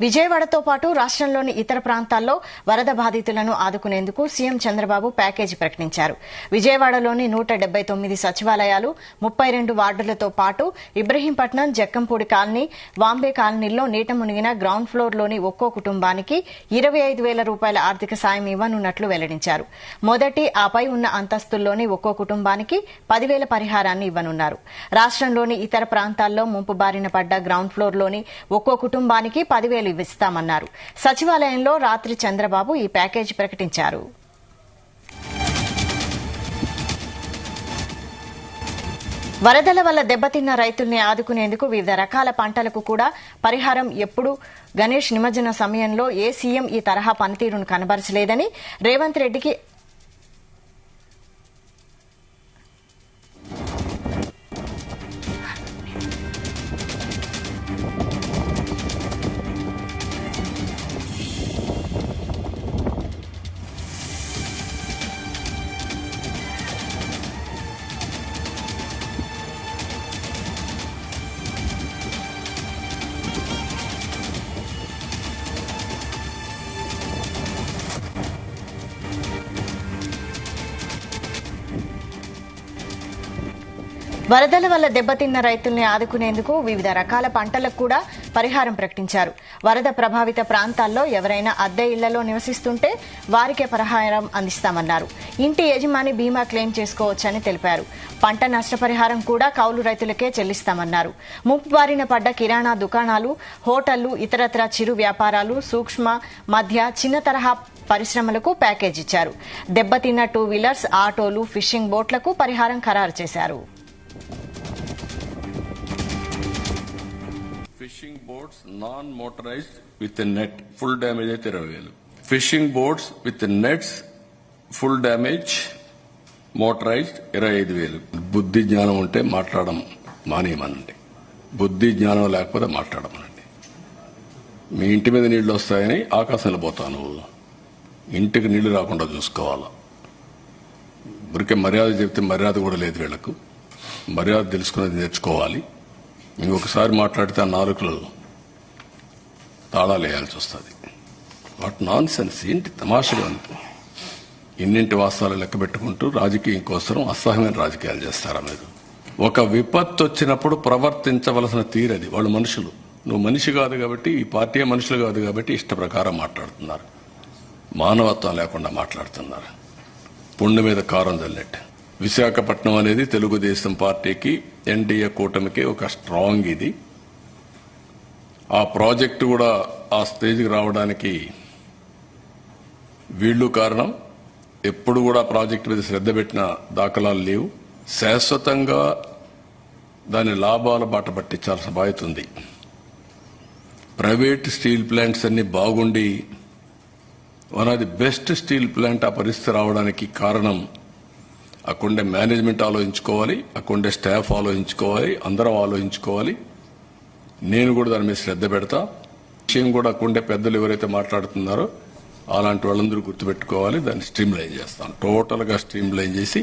విజయవాడతో పాటు రాష్ట్రంలోని ఇతర ప్రాంతాల్లో వరద బాధితులను ఆదుకునేందుకు సీఎం చంద్రబాబు ప్యాకేజీ ప్రకటించారు. విజయవాడలోని 179 సచివాలయాలు, 32 వార్డులతో పాటు ఇబ్రహీంపట్నం, జక్కంపూడి కాలనీ, వాంబే కాలనీల్లో నీట మునిగిన గ్రౌండ్ ఫ్లోర్లోని ఒక్కో కుటుంబానికి 25,000 రూపాయల ఆర్థిక సాయం ఇవ్వనున్నట్లు వెల్లడించారు. మొదటి, ఆపై ఉన్న అంతస్తుల్లోని ఒక్కో కుటుంబానికి 10,000 పరిహారాన్ని ఇవ్వనున్నారు. రాష్ట్రంలోని ఇతర ప్రాంతాల్లో ముంపు బారిన పడ్డ గ్రౌండ్ ఫ్లోర్లోని ఒక్కో కుటుంబానికి 10,000 ఇస్తామన్నారు. సచివాలయంలో రాత్రి చంద్రబాబు ఈ ప్యాకేజీ ప్రకటించారు. వరదల వల్ల దెబ్బతిన్న రైతుల్ని ఆదుకునేందుకు వివిధ రకాల పంటలకు కూడా పరిహారం ఎప్పుడు గణేష్ నిమజ్జన సమయంలో ఏ సీఎం ఈ తరహా పనితీరును కనబరచలేదని రేవంత్ రెడ్డికి వరదల వల్ల దెబ్బతిన్న రైతుల్ని ఆదుకునేందుకు వివిధ రకాల పంటలకు కూడా పరిహారం ప్రకటించారు. వరద ప్రభావిత ప్రాంతాల్లో ఎవరైనా అద్దె ఇళ్లలో నివసిస్తుంటే వారికే పరిహారం అందిస్తామన్నారు. ఇంటి యజమాని బీమా క్లెయిమ్ చేసుకోవచ్చని తెలిపారు. పంట నష్టపరిహారం కూడా కౌలు రైతులకే చెల్లిస్తామన్నారు. ముంపు బారిన పడ్డ కిరాణా దుకాణాలు, హోటళ్లు, ఇతరత్రా చిరు వ్యాపారాలు, సూక్ష్మ, మధ్య, చిన్న తరహా పరిశ్రమలకు ప్యాకేజ్ ఇచ్చారు. దెబ్బతిన్న 2 వీలర్స్, ఆటోలు, ఫిషింగ్ బోట్లకు పరిహారం ఖరారు చేశారు. Fishing boats non motorised with net full damage అయితే 20,000. Fishing boats with nets full damage motorised 25,000. బుద్ధి జ్ఞానం ఉంటే మాట్లాడడం మానేయమనండి. బుద్ధి జ్ఞానం లేకపోతే మాట్లాడమనండి. మీ ఇంటి మీద నీళ్లు వస్తాయని ఆకాశంలో పోతాను. ఇంటికి నీళ్లు రాకుండా చూసుకోవాలా. ఊరికే మర్యాద చెప్తే మర్యాద కూడా లేదు వీళ్లకు. మర్యాద తెలుసుకునేది నేర్చుకోవాలి. ఇంకొకసారి మాట్లాడితే ఆ నాలుకలు తాళాలు వేయాల్సి వస్తుంది. వాట్ నాన్ సెన్స్, ఏంటి తమాషగా ఉంది. ఇన్నింటి వాస్తవాలు లెక్క పెట్టుకుంటూ రాజకీయం కోసం అసహ్యమైన రాజకీయాలు చేస్తారా మీరు? ఒక విపత్తు వచ్చినప్పుడు ప్రవర్తించవలసిన తీరది. వాళ్ళు మనుషులు, నువ్వు మనిషి కాదు కాబట్టి, ఈ పార్టీ మనుషులు కాదు కాబట్టి ఇష్ట ప్రకారం మాట్లాడుతున్నారు. మానవత్వం లేకుండా మాట్లాడుతున్నారు. పుండు మీద కారం చల్లెట్టు. విశాఖపట్నం అనేది తెలుగుదేశం పార్టీకి, ఎన్డీఏ కూటమికి ఒక స్ట్రాంగ్ ఇది. ఆ ప్రాజెక్టు కూడా ఆ స్టేజ్కి రావడానికి వీళ్లు కారణం. ఎప్పుడు కూడా ప్రాజెక్టు మీద శ్రద్ధ పెట్టిన దాఖలాలు లేవు. శాశ్వతంగా దాని లాభాల బాట పట్టించాల్సిన బాధ్యత ఉంది. ప్రైవేట్ స్టీల్ ప్లాంట్స్ అన్ని బాగుండి one of the best steel plant ఆ పరిస్థితి రావడానికి కారణం అక్కడే మేనేజ్మెంట్ ఆలోచించుకోవాలి, అక్కడే స్టాఫ్ ఆలోచించుకోవాలి, అందరం ఆలోచించుకోవాలి. నేను కూడా దాని మీద శ్రద్ధ పెడతా. విషయం కూడా అక్కడే పెద్దలు ఎవరైతే మాట్లాడుతున్నారో అలాంటి వాళ్ళందరూ గుర్తుపెట్టుకోవాలి. దాన్ని స్ట్రీమ్ లైన్ చేస్తాను. టోటల్గా స్ట్రీమ్ లైన్ చేసి